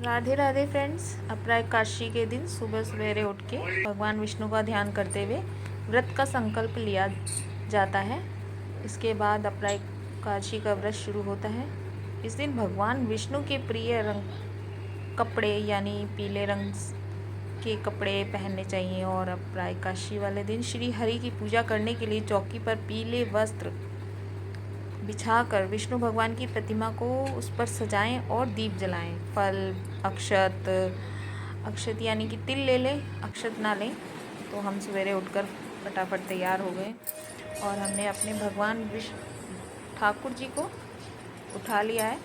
Radhe Radhe friends. अपना एकादशी के दिन सुबह सवेरे उठ के भगवान विष्णु का ध्यान करते हुए व्रत का संकल्प लिया जाता है। इसके बाद अपना एकादशी का व्रत शुरू होता है। इस दिन भगवान विष्णु के प्रिय रंग कपड़े यानी पीले रंग के कपड़े पहनने चाहिए और अपना एकादशी वाले दिन श्री हरि की पूजा करने के लिए चौकी पर पीले वस्त्र बिछाकर विष्णु भगवान की प्रतिमा को उस पर सजाएं और दीप जलाएं। फल, अक्षत यानी कि तिल ले लें, अक्षत ना लें। तो हम सवेरे उठकर फटाफट तैयार हो गए और हमने अपने भगवान विष्णु ठाकुर जी को उठा लिया है।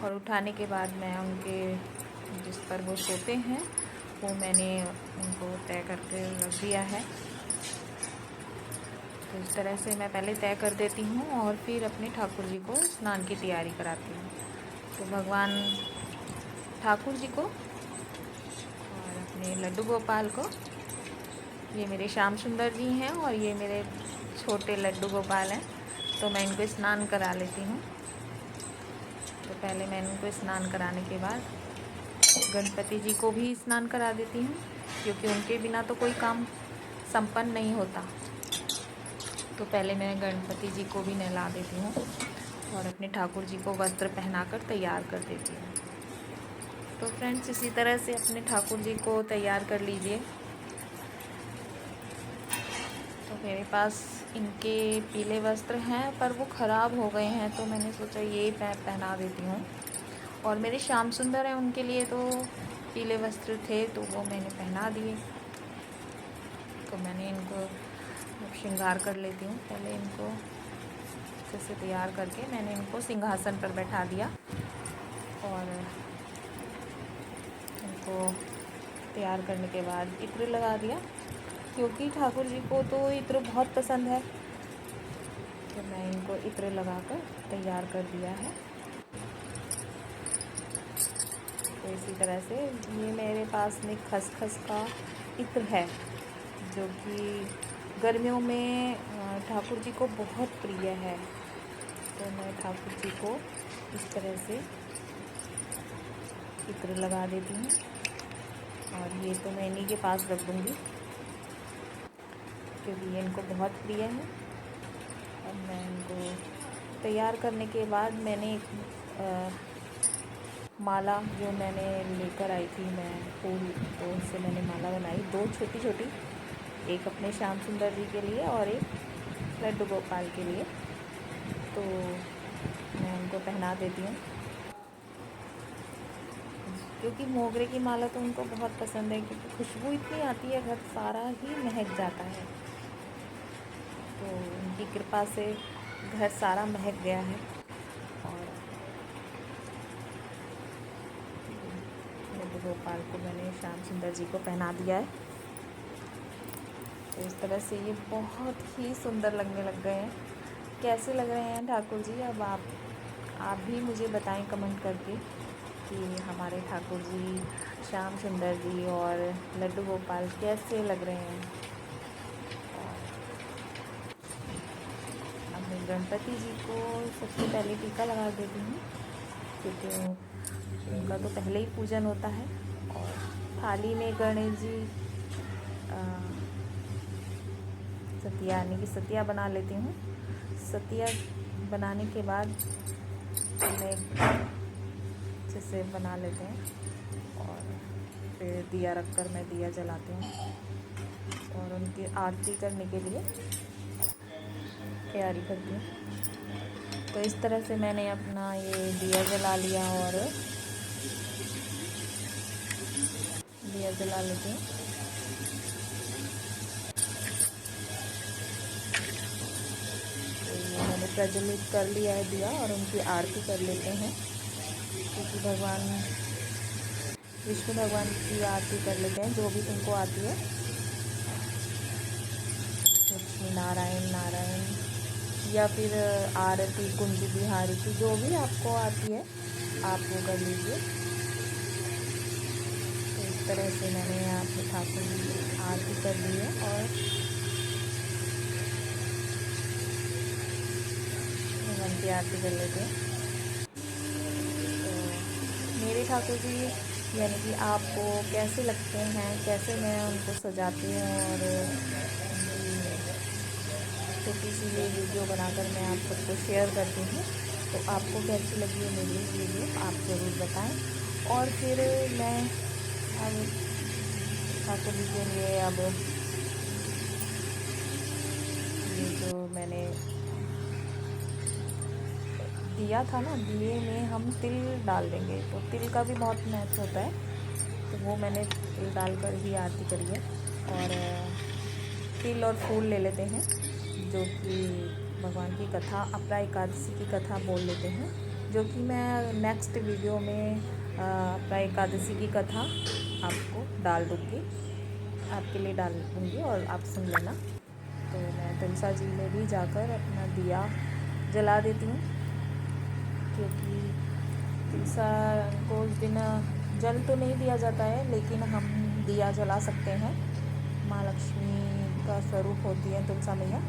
और उठाने के बाद मैं उनके जिस पर वो सोते हैं वो मैंने उनको तय करके रख दिया है। तो इस तरह से मैं पहले तय कर देती हूँ और फिर अपने ठाकुर जी को स्नान की तैयारी कराती हूँ। तो भगवान ठाकुर जी को और अपने लड्डू गोपाल को, ये मेरे श्याम सुंदर जी हैं और ये मेरे छोटे लड्डू गोपाल हैं, तो मैं इनको स्नान करा लेती हूँ। तो पहले मैं इनको स्नान कराने के बाद गणपति जी को भी स्नान करा देती हूँ, क्योंकि उनके बिना तो कोई काम संपन्न नहीं होता। तो पहले मैं गणपति जी को भी नहला देती हूँ और अपने ठाकुर जी को वस्त्र पहनाकर तैयार कर देती हूँ। तो फ्रेंड्स, इसी तरह से अपने ठाकुर जी को तैयार कर लीजिए। तो मेरे पास इनके पीले वस्त्र हैं पर वो ख़राब हो गए हैं, तो मैंने सोचा ये मैं पहना देती हूँ। और मेरे श्याम सुंदर हैं, उनके लिए तो पीले वस्त्र थे तो वो मैंने पहना दिए। तो मैंने इनको श्रृंगार कर लेती हूँ। पहले इनको अच्छे से तैयार करके मैंने इनको सिंहासन पर बैठा दिया और इनको तैयार करने के बाद इत्र लगा दिया, क्योंकि ठाकुर जी को तो इत्र बहुत पसंद है। तो मैं इनको इत्र लगाकर तैयार कर दिया है। तो इसी तरह से ये मेरे पास में खसखस का इत्र है, जो कि गर्मियों में ठाकुर जी को बहुत प्रिय है। तो मैं ठाकुर जी को इस तरह से इत्र लगा देती हूँ और ये तो मैं इन्हीं के पास रख दूँगी, क्योंकि ये इनको बहुत प्रिय है। और मैं इनको तैयार करने के बाद मैंने एक माला जो मैंने लेकर आई थी, मैं फूल, तो उससे मैंने माला बनाई, 2 छोटी छोटी, एक अपने श्याम सुंदर जी के लिए और एक लड्डू गोपाल के लिए। तो मैं उनको पहना देती हूँ, क्योंकि मोगरे की माला तो उनको बहुत पसंद है, क्योंकि खुशबू इतनी आती है, घर सारा ही महक जाता है। तो उनकी कृपा से घर सारा महक गया है। और लड्डू गोपाल को मैंने श्याम सुंदर जी को पहना दिया है। तो इस तरह से ये बहुत ही सुंदर लगने लग गए हैं। कैसे लग रहे हैं ठाकुर जी? अब आप भी मुझे बताएं कमेंट करके कि हमारे ठाकुर जी, श्याम सुंदर जी और लड्डू गोपाल कैसे लग रहे हैं। और अब मैं गणपति जी को सबसे पहले टीका लगा देती हूँ, क्योंकि उनका तो पहले ही पूजन होता है। और थाली में गणेश जी सतिया यानी कि सतिया बना लेती हूँ। सतिया बनाने के बाद मैं अच्छे से बना लेते हैं और फिर दिया रखकर मैं दिया जलाती हूँ और उनकी आरती करने के लिए तैयारी करती हूँ। तो इस तरह से मैंने अपना ये दिया जला लिया और दिया जला लेती हूँ। मैंने प्रज्वलित कर लिया है दिया और उनकी आरती कर लेते हैं, क्योंकि भगवान विष्णु भगवान की आरती कर लेते हैं, जो भी तुमको आती है। लक्ष्मी नारायण नारायण या फिर आरती कुंज बिहारी की, जो भी आपको आती है आप वो कर लीजिए। तो इस तरह से मैंने अपने ठाकुर जी की आरती कर ली है और की आरती कर लेते हैं। तो मेरे ठाकुर जी यानी कि आपको कैसे लगते हैं, कैसे मैं उनको सजाती हूँ और छोटी सी ये वीडियो बनाकर मैं आप सबको शेयर करती हूँ। तो आपको कैसी लगी है मेरी वीडियो आप ज़रूर बताएं। और फिर मैं अब ठाकुर जी के लिए अब ये जो मैंने दिया था ना, दिए में हम तिल डाल देंगे। तो तिल का भी बहुत महत्व होता है, तो वो मैंने तिल डालकर ही आरती करी है। और तिल और फूल ले लेते हैं, जो कि भगवान की कथा अपरा एकादशी की कथा बोल लेते हैं, जो कि मैं नेक्स्ट वीडियो में अपरा एकादशी की कथा आपको डाल दूँगी, आपके लिए डाल दूँगी और आप सुन लेना। तो मैं तुलसा जी में भी जाकर अपना दिया जला देती हूँ, क्योंकि तुलसा को उस दिन जल तो नहीं दिया जाता है, लेकिन हम दिया जला सकते हैं। माँ लक्ष्मी का स्वरूप होती है तुलसा मैया।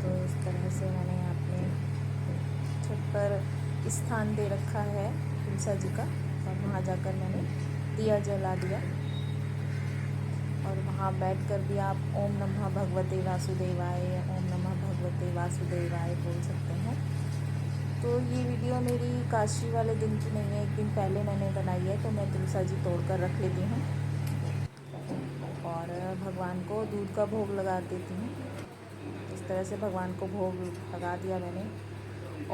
तो इस तरह से मैंने अपने छत पर स्थान दे रखा है तुलसा जी का, और वहाँ जाकर मैंने दिया जला दिया। और वहाँ बैठकर भी आप ओम नमः भगवते वासुदेवाय, ओम नमः भगवते वासुदेवाय बोल सकते हैं। तो ये वीडियो मेरी काशी वाले दिन की नहीं है, एक दिन पहले मैंने बनाई है। तो मैं तुलसा जी तोड़कर रख लेती हूँ और भगवान को दूध का भोग लगा देती हूँ। इस तरह से भगवान को भोग लगा दिया मैंने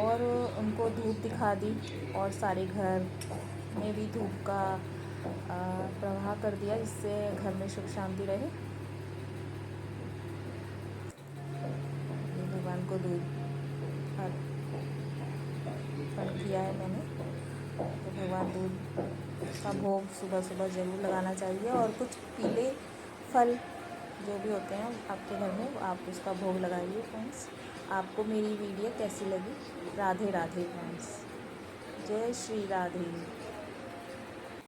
और उनको धूप दिखा दी, और सारे घर में भी धूप का प्रवाह कर दिया, जिससे घर में सुख शांति रहे। भगवान को दूध अर्पण किया है मैंने। तो भगवान दूध का भोग सुबह सुबह ज़रूर लगाना चाहिए। और कुछ पीले फल जो भी होते हैं आपके घर में, आप उसका भोग लगाइए फ्रेंड्स। आपको मेरी वीडियो कैसी लगी? राधे राधे फ्रेंड्स, जय श्री राधे।